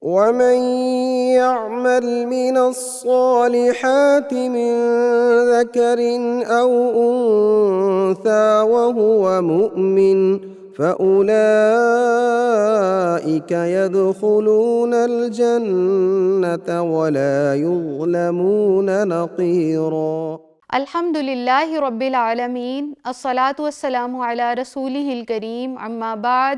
ومن يعمل من الصالحات من ذكر أو أنثى وهو مؤمن فأولئك يدخلون الجنة ولا يظلمون نقيرا۔ الحمد للہ رب العالمین، الصلاۃ والسلام علی رسولہ الکریم، اما بعد،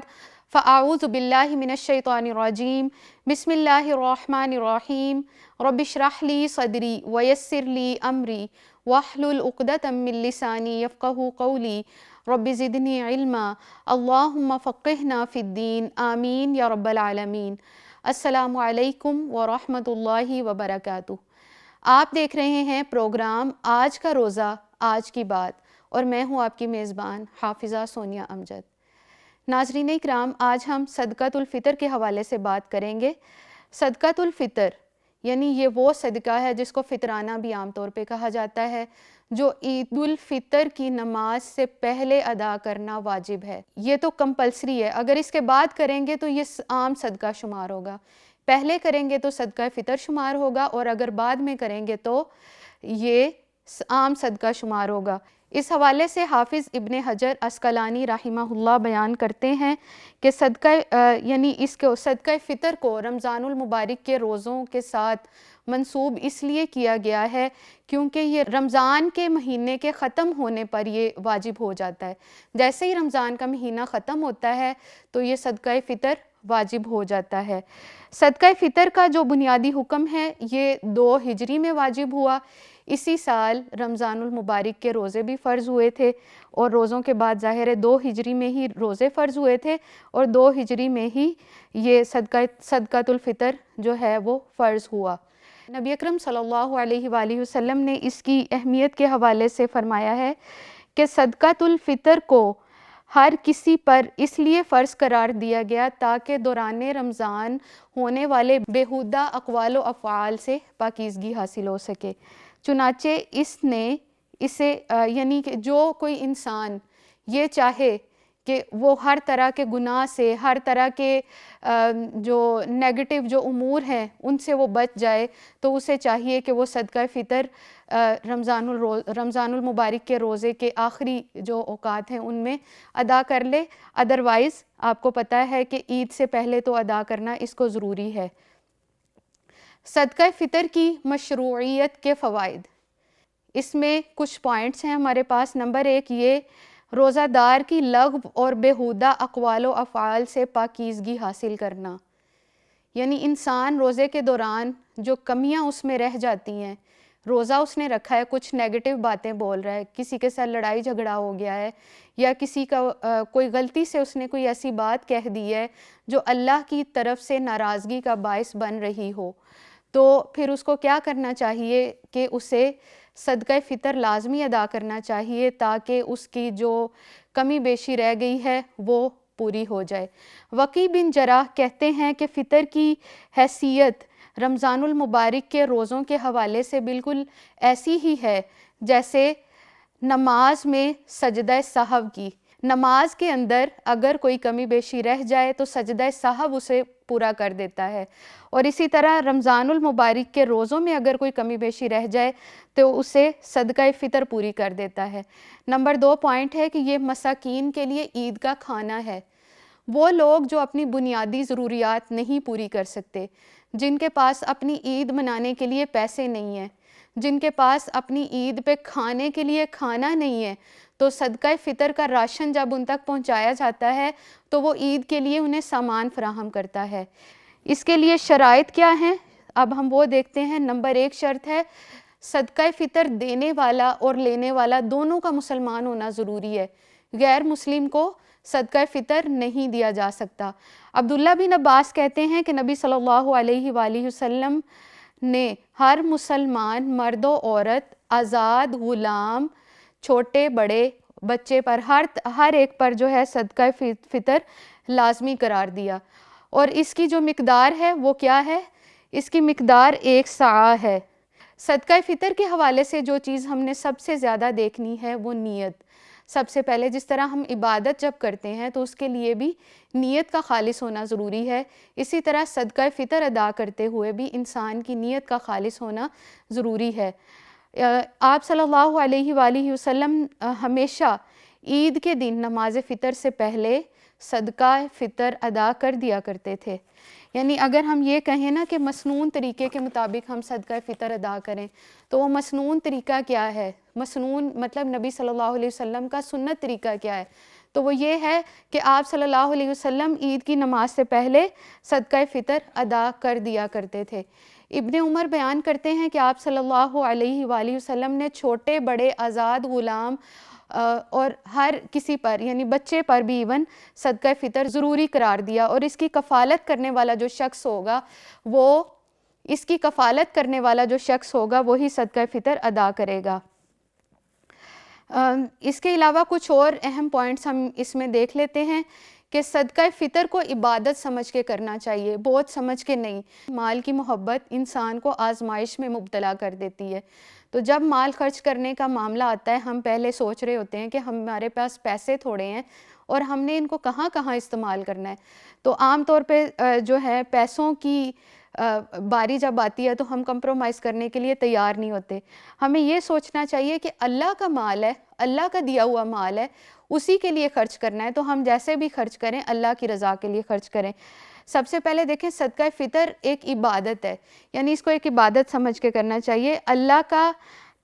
فاعوذ باللہ من الشیطان الرجیم، بسم اللہ الرحمن الرحیم، رب اشرح لی صدری ویسر لی امری واحلل عقدۃ من لسانی یفقہوا قولی، رب زدنی علما، اللہم فقہنا فی الدین، آمین یا رب العالمین۔ السلام علیکم ورحمۃ اللہ وبرکاتہ۔ آپ دیکھ رہے ہیں پروگرام آج کا روزہ آج کی بات، اور میں ہوں آپ کی میزبان حافظہ سونیا امجد۔ ناظرین اکرام، آج ہم صدقۃ الفطر کے حوالے سے بات کریں گے۔ صدقۃ الفطر یعنی یہ وہ صدقہ ہے جس کو فطرانہ بھی عام طور پہ کہا جاتا ہے، جو عید الفطر کی نماز سے پہلے ادا کرنا واجب ہے۔ یہ تو کمپلسری ہے، اگر اس کے بعد کریں گے تو یہ عام صدقہ شمار ہوگا، پہلے کریں گے تو صدقہ فطر شمار ہوگا، اور اگر بعد میں کریں گے تو یہ عام صدقہ شمار ہوگا۔ اس حوالے سے حافظ ابن حجر عسقلانی رحمہ اللہ بیان کرتے ہیں کہ صدقہ فطر کو رمضان المبارک کے روزوں کے ساتھ منسوب اس لیے کیا گیا ہے کیونکہ یہ رمضان کے مہینے کے ختم ہونے پر یہ واجب ہو جاتا ہے۔ جیسے ہی رمضان کا مہینہ ختم ہوتا ہے تو یہ صدقہ فطر واجب ہو جاتا ہے۔ صدقہ فطر کا جو بنیادی حکم ہے یہ 2 ہجری میں واجب ہوا۔ اسی سال رمضان المبارک کے روزے بھی فرض ہوئے تھے، اور روزوں کے بعد ظاہر ہے 2 ہجری میں ہی روزے فرض ہوئے تھے، اور 2 ہجری میں ہی یہ صدقۃ الفطر جو ہے وہ فرض ہوا۔ نبی اکرم صلی اللہ علیہ وآلہ وسلم نے اس کی اہمیت کے حوالے سے فرمایا ہے کہ صدقۃ الفطر کو ہر کسی پر اس لیے فرض قرار دیا گیا تاکہ دوران رمضان ہونے والے بیہودہ اقوال و افعال سے پاکیزگی حاصل ہو سکے۔ چنانچہ اس نے اسے یعنی کہ جو کوئی انسان یہ چاہے کہ وہ ہر طرح کے گناہ سے، ہر طرح کے جو نیگیٹو جو امور ہیں ان سے وہ بچ جائے، تو اسے چاہیے کہ وہ صدقہ فطر رمضان المبارک کے روزے کے آخری جو اوقات ہیں ان میں ادا کر لے۔ ادروائز آپ کو پتہ ہے کہ عید سے پہلے تو ادا کرنا اس کو ضروری ہے۔ صدقہ فطر کی مشروعیت کے فوائد، اس میں کچھ پوائنٹس ہیں ہمارے پاس۔ نمبر 1، یہ روزہ دار کی لغو اور بیہودہ اقوال و افعال سے پاکیزگی حاصل کرنا، یعنی انسان روزے کے دوران جو کمیاں اس میں رہ جاتی ہیں، روزہ اس نے رکھا ہے، کچھ نیگیٹو باتیں بول رہا ہے، کسی کے ساتھ لڑائی جھگڑا ہو گیا ہے، یا کسی کا کوئی غلطی سے اس نے کوئی ایسی بات کہہ دی ہے جو اللہ کی طرف سے ناراضگی کا باعث بن رہی ہو، تو پھر اس کو کیا کرنا چاہیے کہ اسے صدقہ فطر لازمی ادا کرنا چاہیے تاکہ اس کی جو کمی بیشی رہ گئی ہے وہ پوری ہو جائے۔ وقی بن جراح کہتے ہیں کہ فطر کی حیثیت رمضان المبارک کے روزوں کے حوالے سے بالکل ایسی ہی ہے جیسے نماز میں سجدہ سہو کی۔ نماز کے اندر اگر کوئی کمی بیشی رہ جائے تو سجدہ سہو اسے پورا کر دیتا ہے، اور اسی طرح رمضان المبارک کے روزوں میں اگر کوئی کمی بیشی رہ جائے تو اسے صدقہ فطر پوری کر دیتا ہے۔ نمبر 2 پوائنٹ ہے کہ یہ مساکین کے لیے عید کا کھانا ہے۔ وہ لوگ جو اپنی بنیادی ضروریات نہیں پوری کر سکتے، جن کے پاس اپنی عید منانے کے لیے پیسے نہیں ہیں، جن کے پاس اپنی عید پہ کھانے کے لیے کھانا نہیں ہے، تو صدقہ فطر کا راشن جب ان تک پہنچایا جاتا ہے تو وہ عید کے لیے انہیں سامان فراہم کرتا ہے۔ اس کے لیے شرائط کیا ہیں، اب ہم وہ دیکھتے ہیں۔ نمبر 1 شرط ہے صدقہ فطر دینے والا اور لینے والا دونوں کا مسلمان ہونا ضروری ہے، غیر مسلم کو صدقہ فطر نہیں دیا جا سکتا۔ عبداللہ بن عباس کہتے ہیں کہ نبی صلی اللہ علیہ وآلہ وسلم نے ہر مسلمان مرد و عورت، آزاد غلام، چھوٹے بڑے بچے پر ہر ایک پر جو ہے صدقہ فطر لازمی قرار دیا، اور اس کی جو مقدار ہے وہ کیا ہے، اس کی مقدار 1 صاع ہے۔ صدقہ فطر کے حوالے سے جو چیز ہم نے سب سے زیادہ دیکھنی ہے وہ نیت۔ سب سے پہلے جس طرح ہم عبادت جب کرتے ہیں تو اس کے لیے بھی نیت کا خالص ہونا ضروری ہے، اسی طرح صدقہ فطر ادا کرتے ہوئے بھی انسان کی نیت کا خالص ہونا ضروری ہے۔ آپ صلی اللہ علیہ وآلہ وسلم ہمیشہ عید کے دن نماز فطر سے پہلے صدقہ فطر ادا کر دیا کرتے تھے۔ یعنی اگر ہم یہ کہیں نا کہ مسنون طریقے کے مطابق ہم صدقہ فطر ادا کریں تو وہ مسنون طریقہ کیا ہے؟ مسنون مطلب نبی صلی اللہ علیہ وسلم کا سنت طریقہ کیا ہے؟ تو وہ یہ ہے کہ آپ صلی اللہ علیہ وسلم عید کی نماز سے پہلے صدقہ فطر ادا کر دیا کرتے تھے۔ ابن عمر بیان کرتے ہیں کہ آپ صلی اللہ علیہ وآلہ وسلم نے چھوٹے بڑے آزاد غلام اور ہر کسی پر یعنی بچے پر بھی ایون صدقہ فطر ضروری قرار دیا، اور اس کی کفالت کرنے والا جو شخص ہوگا وہی صدقہ فطر ادا کرے گا۔ اس کے علاوہ کچھ اور اہم پوائنٹس ہم اس میں دیکھ لیتے ہیں کہ صدقہ فطر کو عبادت سمجھ کے کرنا چاہیے، بہت سمجھ کے نہیں۔ مال کی محبت انسان کو آزمائش میں مبتلا کر دیتی ہے، تو جب مال خرچ کرنے کا معاملہ آتا ہے ہم پہلے سوچ رہے ہوتے ہیں کہ ہمارے پاس پیسے تھوڑے ہیں اور ہم نے ان کو کہاں کہاں استعمال کرنا ہے، تو عام طور پہ جو ہے پیسوں کی باری جب آتی ہے تو ہم کمپرومائز کرنے کے لیے تیار نہیں ہوتے۔ ہمیں یہ سوچنا چاہیے کہ اللہ کا مال ہے، اللہ کا دیا ہوا مال ہے، اسی کے لیے خرچ کرنا ہے، تو ہم جیسے بھی خرچ کریں اللہ کی رضا کے لیے خرچ کریں۔ سب سے پہلے دیکھیں صدقہ فطر ایک عبادت ہے، یعنی اس کو ایک عبادت سمجھ کے کرنا چاہیے، اللہ کا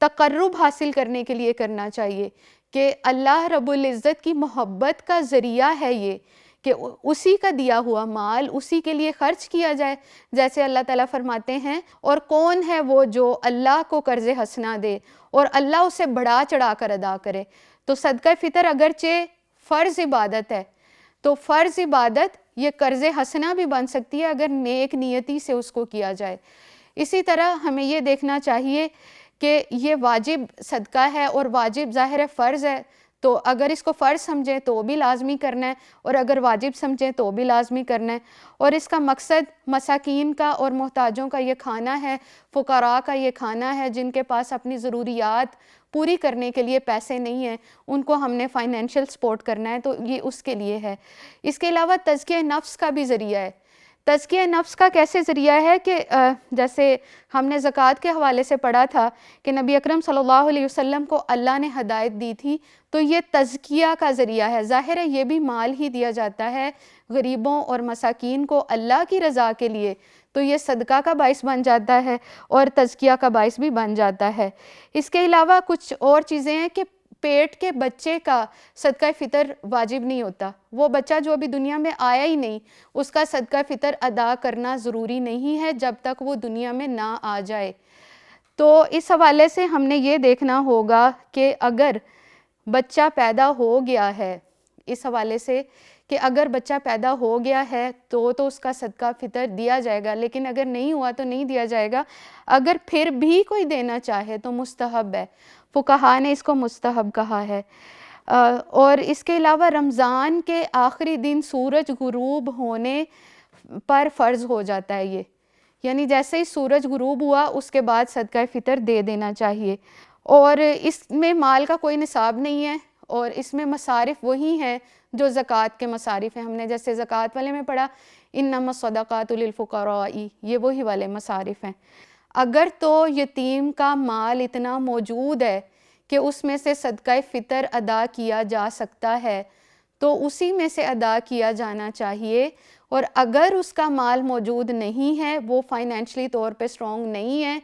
تقرب حاصل کرنے کے لیے کرنا چاہیے کہ اللہ رب العزت کی محبت کا ذریعہ ہے یہ کہ اسی کا دیا ہوا مال اسی کے لیے خرچ کیا جائے، جیسے اللہ تعالیٰ فرماتے ہیں اور کون ہے وہ جو اللہ کو قرض حسنہ دے اور اللہ اسے بڑھا چڑھا کر ادا کرے۔ تو صدقہ فطر اگرچہ فرض عبادت ہے تو فرض عبادت یہ قرض حسنہ بھی بن سکتی ہے اگر نیک نیتی سے اس کو کیا جائے۔ اسی طرح ہمیں یہ دیکھنا چاہیے کہ یہ واجب صدقہ ہے اور واجب ظاہر فرض ہے، تو اگر اس کو فرض سمجھیں تو بھی لازمی کرنا ہے اور اگر واجب سمجھیں تو بھی لازمی کرنا ہے، اور اس کا مقصد مساکین کا اور محتاجوں کا یہ کھانا ہے، فقراء کا یہ کھانا ہے جن کے پاس اپنی ضروریات پوری کرنے کے لیے پیسے نہیں ہیں، ان کو ہم نے فائنینشیل سپورٹ کرنا ہے، تو یہ اس کے لیے ہے۔ اس کے علاوہ تزکیہ نفس کا بھی ذریعہ ہے۔ تزکیہ نفس کا کیسے ذریعہ ہے کہ جیسے ہم نے زکوٰۃ کے حوالے سے پڑھا تھا کہ نبی اکرم صلی اللہ علیہ وسلم کو اللہ نے ہدایت دی تھی، تو یہ تزکیہ کا ذریعہ ہے۔ ظاہر ہے یہ بھی مال ہی دیا جاتا ہے غریبوں اور مساکین کو اللہ کی رضا کے لیے، تو یہ صدقہ کا باعث بن جاتا ہے اور تزکیہ کا باعث بھی بن جاتا ہے۔ اس کے علاوہ کچھ اور چیزیں ہیں کہ پیٹ کے بچے کا صدقہ فطر واجب نہیں ہوتا، وہ بچہ جو ابھی دنیا میں آیا ہی نہیں اس کا صدقہ فطر ادا کرنا ضروری نہیں ہے جب تک وہ دنیا میں نہ آ جائے۔ تو اس حوالے سے ہم نے یہ دیکھنا ہوگا کہ اگر بچہ پیدا ہو گیا ہے، اس حوالے سے کہ اگر بچہ پیدا ہو گیا ہے تو اس کا صدقہ فطر دیا جائے گا، لیکن اگر نہیں ہوا تو نہیں دیا جائے گا۔ اگر پھر بھی کوئی دینا چاہے تو مستحب ہے، فقہاء نے اس کو مستحب کہا ہے۔ اور اس کے علاوہ رمضان کے آخری دن سورج غروب ہونے پر فرض ہو جاتا ہے یہ، یعنی جیسے ہی سورج غروب ہوا اس کے بعد صدقہ فطر دے دینا چاہیے، اور اس میں مال کا کوئی نصاب نہیں ہے اور اس میں مصارف وہی ہیں جو زکوٰۃ کے مصارف ہیں۔ ہم نے جیسے زکوٰۃ والے میں پڑھا انما الصدقات للفقراء، یہ وہی والے مصارف ہیں۔ اگر تو یتیم کا مال اتنا موجود ہے کہ اس میں سے صدقہ فطر ادا کیا جا سکتا ہے تو اسی میں سے ادا کیا جانا چاہیے، اور اگر اس کا مال موجود نہیں ہے، وہ فائنینشلی طور پہ سٹرونگ نہیں ہے،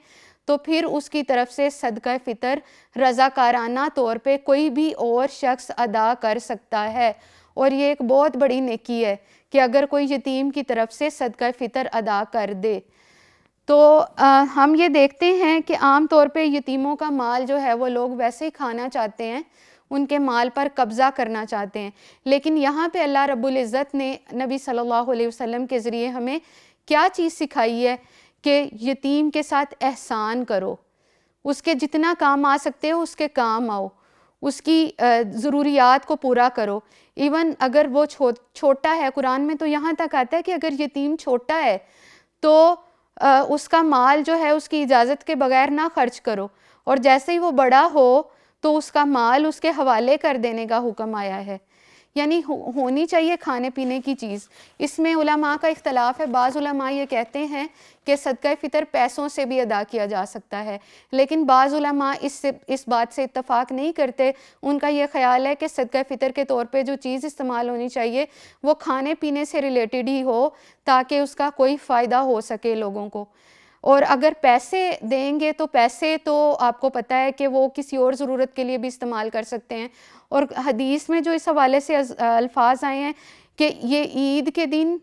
تو پھر اس کی طرف سے صدقہ فطر رضاکارانہ طور پہ کوئی بھی اور شخص ادا کر سکتا ہے، اور یہ ایک بہت بڑی نیکی ہے کہ اگر کوئی یتیم کی طرف سے صدقہ فطر ادا کر دے۔ تو ہم یہ دیکھتے ہیں کہ عام طور پہ یتیموں کا مال جو ہے وہ لوگ ویسے ہی کھانا چاہتے ہیں، ان کے مال پر قبضہ کرنا چاہتے ہیں، لیکن یہاں پہ اللہ رب العزت نے نبی صلی اللہ علیہ وسلم کے ذریعے ہمیں کیا چیز سکھائی ہے کہ یتیم کے ساتھ احسان کرو، اس کے جتنا کام آ سکتے ہو اس کے کام آؤ، اس کی ضروریات کو پورا کرو۔ ایون اگر وہ چھوٹا ہے، قرآن میں تو یہاں تک آتا ہے کہ اگر یتیم چھوٹا ہے تو اس کا مال جو ہے اس کی اجازت کے بغیر نہ خرچ کرو، اور جیسے ہی وہ بڑا ہو تو اس کا مال اس کے حوالے کر دینے کا حکم آیا ہے۔ یعنی ہونی چاہیے کھانے پینے کی چیز۔ اس میں علماء کا اختلاف ہے، بعض علماء یہ کہتے ہیں کہ صدقہ فطر پیسوں سے بھی ادا کیا جا سکتا ہے، لیکن بعض علماء اس بات سے اتفاق نہیں کرتے۔ ان کا یہ خیال ہے کہ صدقہ فطر کے طور پہ جو چیز استعمال ہونی چاہیے وہ کھانے پینے سے ریلیٹڈ ہی ہو، تاکہ اس کا کوئی فائدہ ہو سکے لوگوں کو۔ اور اگر پیسے دیں گے تو پیسے تو آپ کو پتہ ہے کہ وہ کسی اور ضرورت کے لیے بھی استعمال کر سکتے ہیں، اور حدیث میں جو اس حوالے سے الفاظ آئے ہیں کہ یہ عید کے دن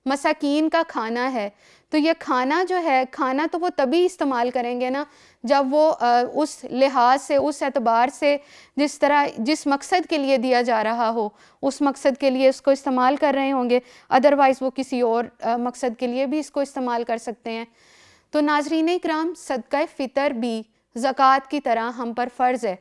مساکین کا کھانا ہے، تو یہ کھانا جو ہے، کھانا تو وہ تبھی استعمال کریں گے نا جب وہ اس لحاظ سے، اس اعتبار سے جس مقصد کے لیے دیا جا رہا ہو اس مقصد کے لیے اس کو استعمال کر رہے ہوں گے، ادروائز وہ کسی اور مقصد کے لیے بھی اس کو استعمال کر سکتے ہیں۔ تو ناظرین اکرام، صدقہ فطر بھی زکوٰۃ کی طرح ہم پر فرض ہے۔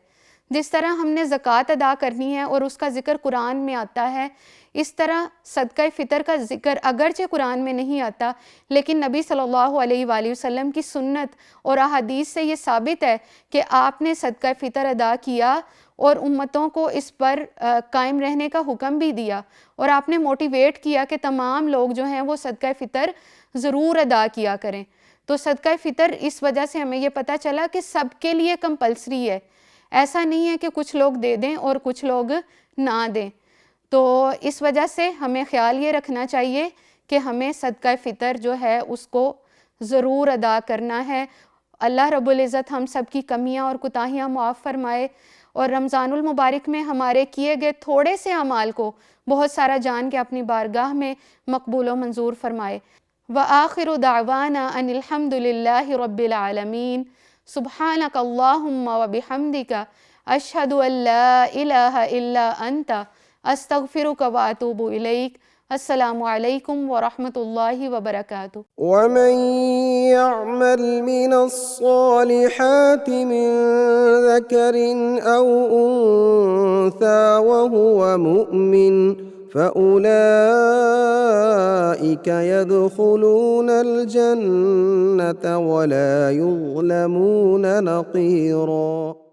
جس طرح ہم نے زکوٰۃ ادا کرنی ہے اور اس کا ذکر قرآن میں آتا ہے، اس طرح صدقہ فطر کا ذکر اگرچہ قرآن میں نہیں آتا، لیکن نبی صلی اللہ علیہ وآلہ وسلم کی سنت اور احادیث سے یہ ثابت ہے کہ آپ نے صدقہ فطر ادا کیا اور امتوں کو اس پر قائم رہنے کا حکم بھی دیا، اور آپ نے موٹیویٹ کیا کہ تمام لوگ جو ہیں وہ صدقہ فطر ضرور ادا کیا کریں۔ تو صدقہ فطر اس وجہ سے ہمیں یہ پتہ چلا کہ سب کے لیے کمپلسری ہے، ایسا نہیں ہے کہ کچھ لوگ دے دیں اور کچھ لوگ نہ دیں۔ تو اس وجہ سے ہمیں خیال یہ رکھنا چاہیے کہ ہمیں صدقہ فطر جو ہے اس کو ضرور ادا کرنا ہے۔ اللہ رب العزت ہم سب کی کمیاں اور کوتاہیاں معاف فرمائے، اور رمضان المبارک میں ہمارے کیے گئے تھوڑے سے اعمال کو بہت سارا جان کے اپنی بارگاہ میں مقبول و منظور فرمائے۔ وآخر دعوانا ان الحمد للہ رب العالمین۔ سبحانک اللہم وبحمدک، اشہد ان لا الہ الا انت، استغفرک واتوب الیک۔ السلام علیکم ورحمۃ اللہ وبرکاتہ۔ ومن يعمل من الصالحات من ذكر أو أنثى وهو مؤمن فأولئك يدخلون الجنة ولا يظلمون نقيرا۔